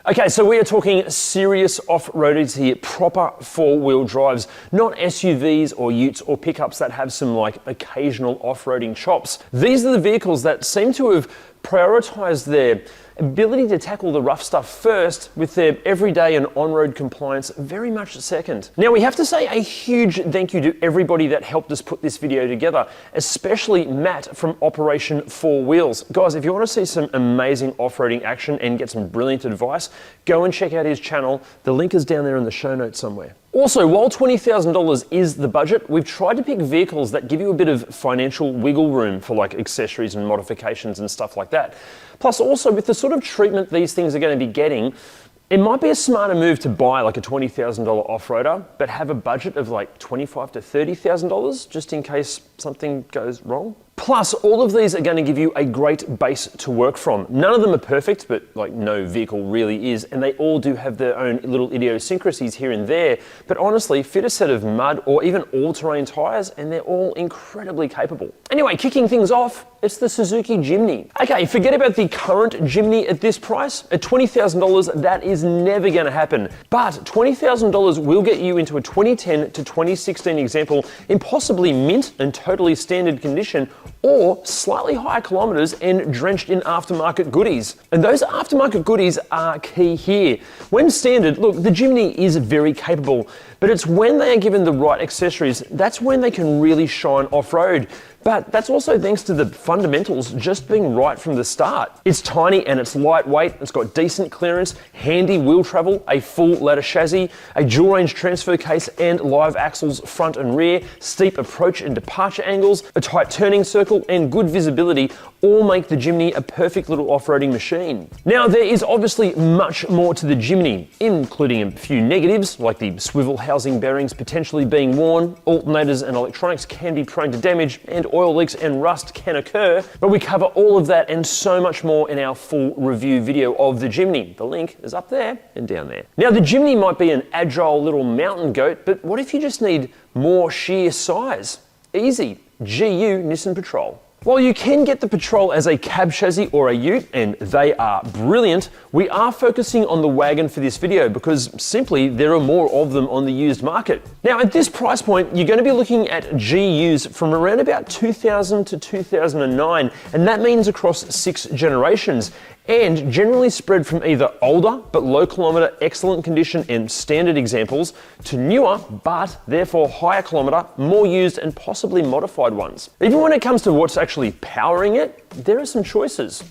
Okay, so we are talking serious off-roaders here, proper four-wheel drives, not SUVs or utes or pickups that have some like occasional off-roading chops. These are the vehicles that seem to have prioritized their ability to tackle the rough stuff first, with their everyday and on-road compliance very much second. Now, we have to say a huge thank you to everybody that helped us put this video together, especially Matt from Operation 4 Wheels. Guys, if you want to see some amazing off-roading action and get some brilliant advice, go and check out his channel. The link is down there in the show notes somewhere. Also, while $20,000 is the budget, we've tried to pick vehicles that give you a bit of financial wiggle room for like accessories and modifications and stuff like that. Plus, also with the sort of treatment these things are going to be getting, it might be a smarter move to buy like a $20,000 off-roader, but have a budget of like $25,000 to $30,000 just in case something goes wrong. Plus, all of these are going to give you a great base to work from. None of them are perfect, but like no vehicle really is, and they all do have their own little idiosyncrasies here and there. But honestly, fit a set of mud or even all-terrain tires, and they're all incredibly capable. Anyway, kicking things off, it's the Suzuki Chimney. Okay, forget about the current Chimney at this price. At $20,000, that is never going to happen. But $20,000 will get you into a 2010 to 2016 example in possibly mint and totally standard condition, or slightly higher kilometers and drenched in aftermarket goodies. And those aftermarket goodies are key here. When standard, look, the Chimney is very capable, but it's when they are given the right accessories, that's when they can really shine off-road. But that's also thanks to the fundamentals just being right from the start. It's tiny and it's lightweight, it's got decent clearance, handy wheel travel, a full ladder chassis, a dual range transfer case and live axles front and rear, steep approach and departure angles, a tight turning circle and good visibility all make the Chimney a perfect little off-roading machine. Now, there is obviously much more to the Chimney, including a few negatives like the swivel housing bearings potentially being worn, alternators and electronics can be prone to damage, and oil leaks and rust can occur, but we cover all of that and so much more in our full review video of the Chimney. The link is up there and down there. Now, the Chimney might be an agile little mountain goat, but what if you just need more sheer size? Easy, GU Nissan Patrol. While you can get the Patrol as a cab chassis or a ute, and they are brilliant, we are focusing on the wagon for this video because simply there are more of them on the used market. Now, at this price point, you're going to be looking at GUs from around about 2000 to 2009, and that means across 6 generations, and generally spread from either older but low kilometre, excellent condition and standard examples to newer but therefore higher kilometre, more used and possibly modified ones. Even when it comes to what's actually powering it, there are some choices.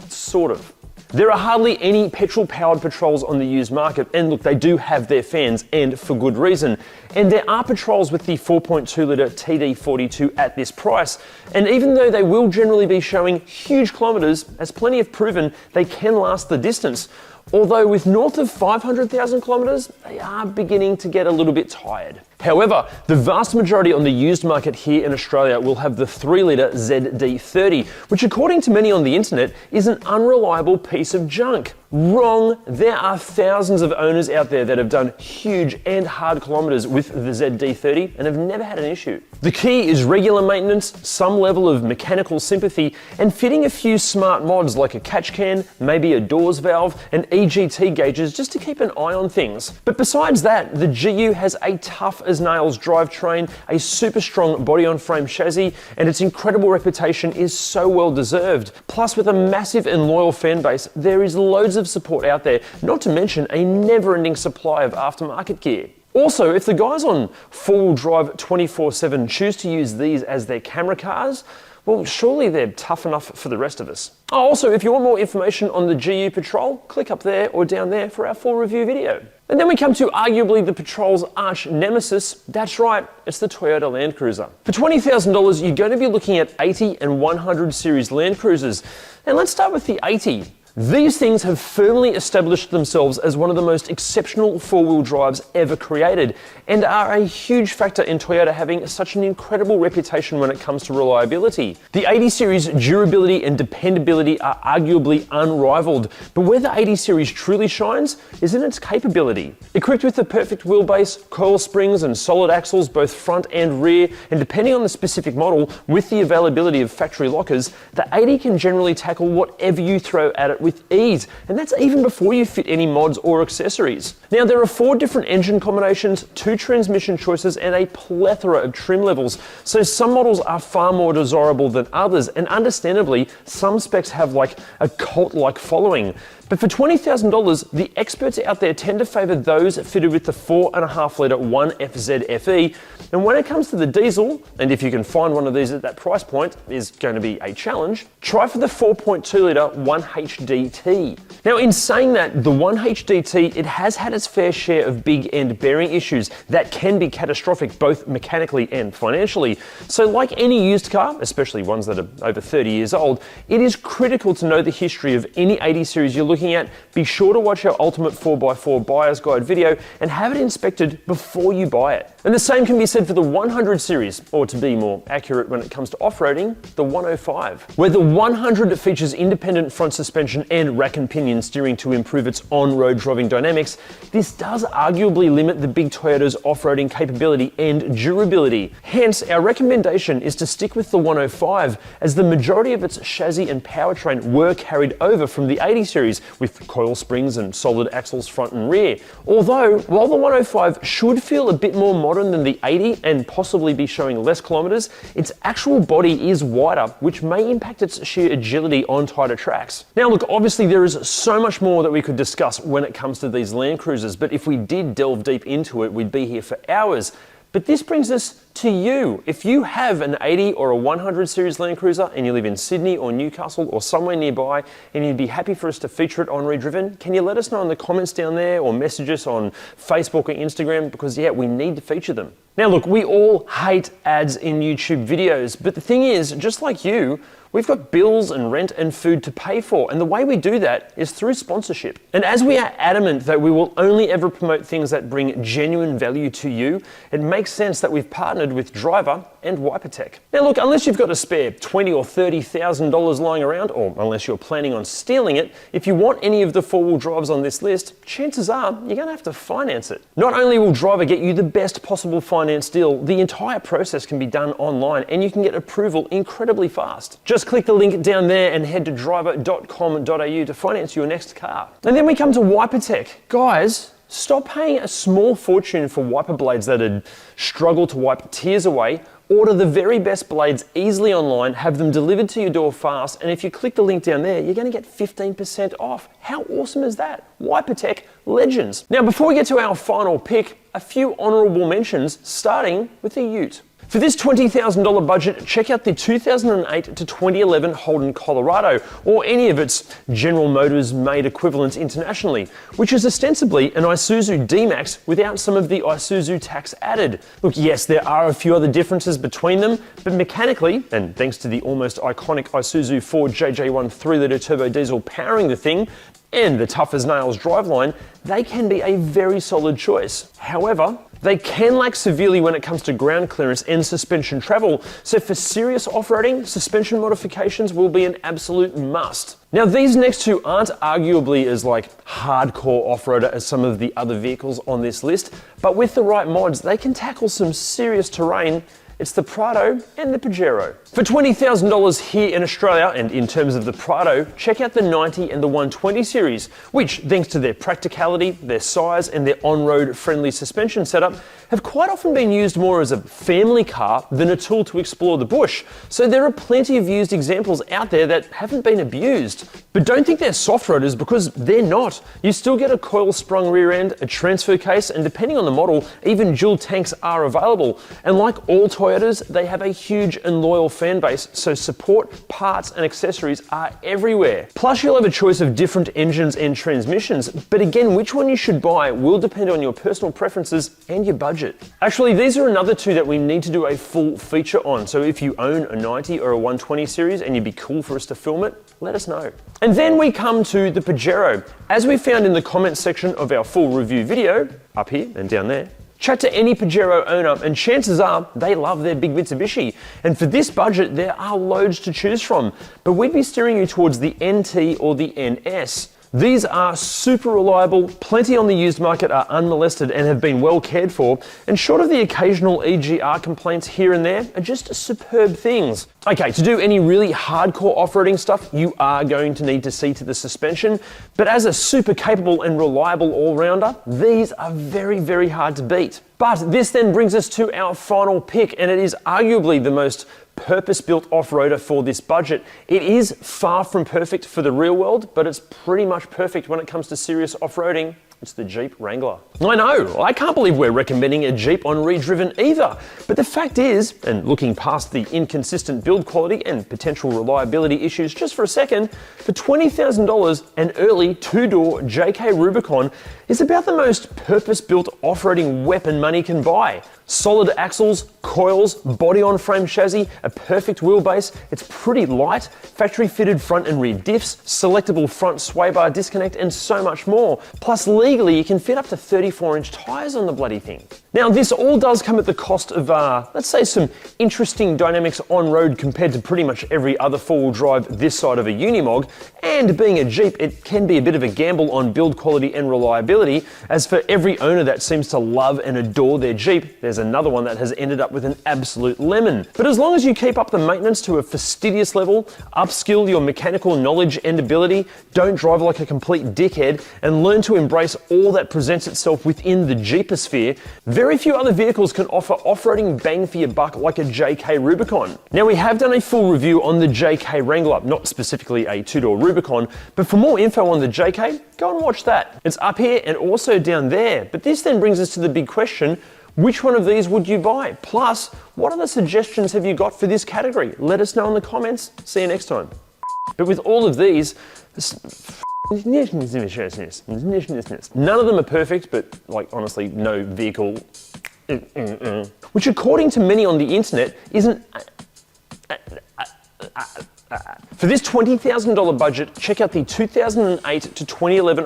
Sort of. There are hardly any petrol-powered Patrols on the used market, and look, they do have their fans, and for good reason. And there are Patrols with the 4.2 litre TD42 at this price, and even though they will generally be showing huge kilometres, as plenty have proven, they can last the distance. Although with north of 500,000 kilometres, they are beginning to get a little bit tired. However, the vast majority on the used market here in Australia will have the 3 litre ZD30, which according to many on the internet is an unreliable piece of junk. Wrong. There are thousands of owners out there that have done huge and hard kilometres with the ZD30 and have never had an issue. The key is regular maintenance, some level of mechanical sympathy, and fitting a few smart mods like a catch can, maybe a doors valve, and EGT gauges just to keep an eye on things. But besides that, the GU has a tough as nails drivetrain, a super strong body-on-frame chassis, and its incredible reputation is so well deserved. Plus, with a massive and loyal fan base, there is loads of support out there, not to mention a never-ending supply of aftermarket gear. Also, if the guys on 4-wheel drive 24/7 choose to use these as their camera cars, well, surely they're tough enough for the rest of us. Oh, also, if you want more information on the GU Patrol, click up there or down there for our full review video. And then we come to arguably the Patrol's arch nemesis. That's right, it's the Toyota Land Cruiser. For $20,000, you're going to be looking at 80 and 100 series Land Cruisers. And let's start with the 80. These things have firmly established themselves as one of the most exceptional 4-wheel drives ever created, and are a huge factor in Toyota having such an incredible reputation when it comes to reliability. The 80 series durability and dependability are arguably unrivaled, but where the 80 series truly shines is in its capability. Equipped with the perfect wheelbase, coil springs and solid axles both front and rear, and depending on the specific model, with the availability of factory lockers, the 80 can generally tackle whatever you throw at it with ease, and that's even before you fit any mods or accessories. Now, there are 4 different engine combinations, 2 transmission choices, and a plethora of trim levels, so some models are far more desirable than others, and understandably, some specs have like a cult-like following. But for $20,000, the experts out there tend to favour those fitted with the 4.5 litre 1FZ FE. And when it comes to the diesel, and if you can find one of these at that price point, is going to be a challenge, try for the 4.2 litre 1HDT. Now, in saying that, the 1HDT, it has had its fair share of big end bearing issues that can be catastrophic both mechanically and financially. So like any used car, especially ones that are over 30 years old, it is critical to know the history of any 80 series you're looking at. Be sure to watch our Ultimate 4x4 Buyer's Guide video and have it inspected before you buy it. And the same can be said for the 100 series, or to be more accurate when it comes to off-roading, the 105. Where the 100 features independent front suspension and rack and pinion steering to improve its on-road driving dynamics, this does arguably limit the big Toyota's off-roading capability and durability. Hence, our recommendation is to stick with the 105, as the majority of its chassis and powertrain were carried over from the 80 series, with coil springs and solid axles front and rear. Although, while the 105 should feel a bit more modern than the 80 and possibly be showing less kilometres, its actual body is wider, which may impact its sheer agility on tighter tracks. Now look, obviously there is so much more that we could discuss when it comes to these Land Cruisers, but if we did delve deep into it, we'd be here for hours. But this brings us to you. If you have an 80 or a 100 series Land Cruiser and you live in Sydney or Newcastle or somewhere nearby and you'd be happy for us to feature it on ReDriven, can you let us know in the comments down there or message us on Facebook or Instagram? Because yeah, we need to feature them. Now look, we all hate ads in YouTube videos, but the thing is, just like you, we've got bills and rent and food to pay for, and the way we do that is through sponsorship. And as we are adamant that we will only ever promote things that bring genuine value to you, it makes sense that we've partnered with Driver and WIPERTECH. Now look, unless you've got a spare $20,000 or $30,000 lying around, or unless you're planning on stealing it, if you want any of the 4-wheel drives on this list, chances are you're gonna have to finance it. Not only will Driver get you the best possible finance deal, the entire process can be done online and you can get approval incredibly fast. Just click the link down there and head to driver.com.au to finance your next car. And then we come to WIPERTECH. Guys, stop paying a small fortune for wiper blades that'd struggle to wipe tears away. Order the very best blades easily online, have them delivered to your door fast, and if you click the link down there, you're going to get 15% off. How awesome is that? WIPERTECH, legends. Now, before we get to our final pick, a few honourable mentions, starting with the Ute. For this $20,000 budget, check out the 2008 to 2011 Holden Colorado, or any of its General Motors made equivalents internationally, which is ostensibly an Isuzu D-Max without some of the Isuzu tax added. Look, yes, there are a few other differences between them, but mechanically, and thanks to the almost iconic Isuzu Ford JJ1 3-litre turbo diesel powering the thing, and the tough as nails driveline, they can be a very solid choice. However, they can lack severely when it comes to ground clearance and suspension travel, so for serious off-roading, suspension modifications will be an absolute must. Now, these next two aren't arguably as hardcore off-roader as some of the other vehicles on this list, but with the right mods, they can tackle some serious terrain. It's the Prado and the Pajero. For $20,000 here in Australia, and in terms of the Prado, check out the 90 and the 120 series, which, thanks to their practicality, their size, and their on-road friendly suspension setup, have quite often been used more as a family car than a tool to explore the bush. So there are plenty of used examples out there that haven't been abused. But don't think they're soft roaders, because they're not. You still get a coil-sprung rear end, a transfer case, and depending on the model, even dual tanks are available. And like all Toyotas, they have a huge and loyal fan base, so support, parts, and accessories are everywhere. Plus, you'll have a choice of different engines and transmissions, but again, which one you should buy will depend on your personal preferences and your budget. Actually, these are another two that we need to do a full feature on, so if you own a 90 or a 120 series and you'd be cool for us to film it, let us know. And then we come to the Pajero. As we found in the comments section of our full review video, up here and down there, chat to any Pajero owner and chances are they love their big Mitsubishi. And for this budget, there are loads to choose from, but we'd be steering you towards the NT or the NS. These are super reliable, plenty on the used market are unmolested and have been well cared for, and short of the occasional EGR complaints here and there, are just superb things. Okay, to do any really hardcore off-roading stuff, you are going to need to see to the suspension, but as a super capable and reliable all-rounder, these are very, very hard to beat. But this then brings us to our final pick, and it is arguably the most purpose-built off-roader for this budget. It is far from perfect for the real world, but it's pretty much perfect when it comes to serious off-roading. It's the Jeep Wrangler. I know, I can't believe we're recommending a Jeep on ReDriven either. But the fact is, and looking past the inconsistent build quality and potential reliability issues just for a second, for $20,000, an early two-door JK Rubicon is about the most purpose-built off-roading weapon money can buy. Solid axles, coils, body-on-frame chassis, a perfect wheelbase, it's pretty light, factory-fitted front and rear diffs, selectable front sway bar disconnect, and so much more. Plus, legally, you can fit up to 34-inch tyres on the bloody thing. Now, this all does come at the cost of, let's say, some interesting dynamics on-road compared to pretty much every other four-wheel drive this side of a Unimog, and being a Jeep, it can be a bit of a gamble on build quality and reliability, as for every owner that seems to love and adore their Jeep, there's another one that has ended up with an absolute lemon. But as long as you keep up the maintenance to a fastidious level, upskill your mechanical knowledge and ability, don't drive like a complete dickhead, and learn to embrace all that presents itself within the Jeeposphere, very few other vehicles can offer off-roading bang for your buck like a JK Rubicon. Now, we have done a full review on the JK Wrangler, not specifically a two-door Rubicon, but for more info on the JK, go and watch that. It's up here and also down there. But this then brings us to the big question: which one of these would you buy? Plus, what other suggestions have you got for this category? Let us know in the comments. See you next time. But with all of these, none of them are perfect, but like honestly, no vehicle, which according to many on the internet isn't. For this $20,000 budget, check out the 2008 to 2011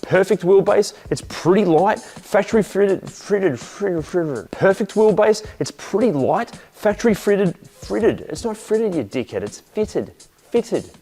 perfect wheelbase. It's pretty light, factory fitted. Perfect wheelbase. It's pretty light, factory fitted. It's not fitted, you dickhead. It's fitted.